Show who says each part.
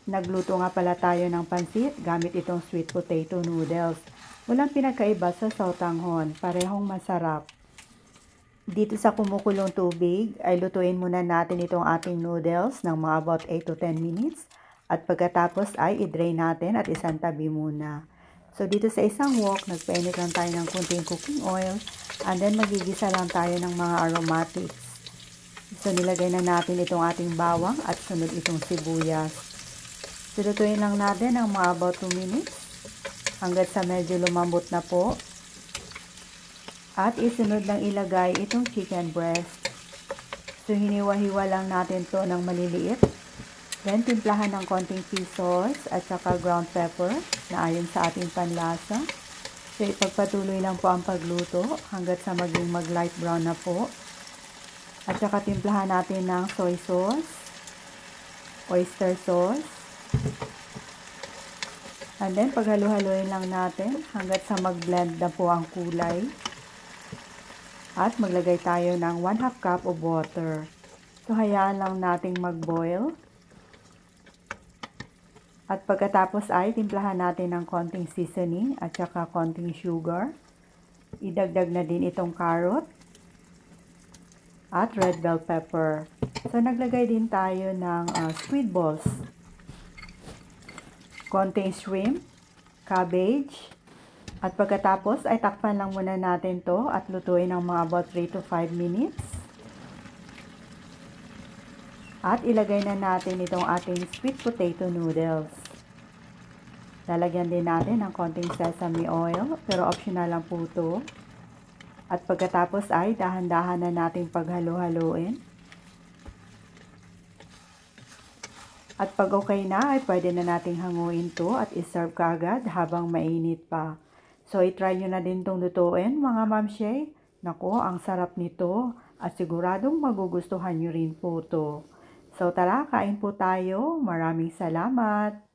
Speaker 1: Nagluto nga pala tayo ng pansit gamit itong sweet potato noodles. Walang pinagkaiba sa sautanghon, parehong masarap. Dito sa kumukulong tubig ay lutuin muna natin itong ating noodles ng mga about 8 to 10 minutes. At pagkatapos ay i-drain natin at isantabi muna. So dito sa isang wok, nagpainit lang tayo ng kunting cooking oil. And then magigisa lang tayo ng mga aromatics. So nilagay na natin itong ating bawang at sunod itong sibuyas. So lutuin lang natin ng mga about 2 minutes hanggat sa medyo lumambot na po. At isunod lang ilagay itong chicken breast. So hiniwa-hiwa lang natin to ng maliliit. Then timplahan ng konting fish sauce at saka ground pepper na ayon sa ating panlasa. So ipagpatuloy lang po ang pagluto hanggat sa maging mag-light brown na po. At saka timplahan natin ng soy sauce, oyster sauce. And then paghalo-haloin lang natin hanggat sa mag-blend na po ang kulay. At maglagay tayo ng 1/2 cup of water. So hayaan lang nating mag-boil. At pagkatapos ay timplahan natin ng konting seasoning at saka konting sugar. Idagdag na din itong carrot at red bell pepper. So naglagay din tayo ng squid balls, konting shrimp, cabbage. At pagkatapos ay takpan lang muna natin to at lutuin ng mga about 3 to 5 minutes. At ilagay na natin itong ating sweet potato noodles. Lalagyan din natin ng konting sesame oil, pero optional lang po ito. At pagkatapos ay dahan-dahan na nating paghalo-haloin. At pag okay na ay pwede na nating hanguin to at iserve kaagad habang mainit pa. So i-try nyo na din itong lutuin mga mamshay. Nako, ang sarap nito at siguradong magugustuhan nyo rin po to. So tara, kain po tayo. Maraming salamat!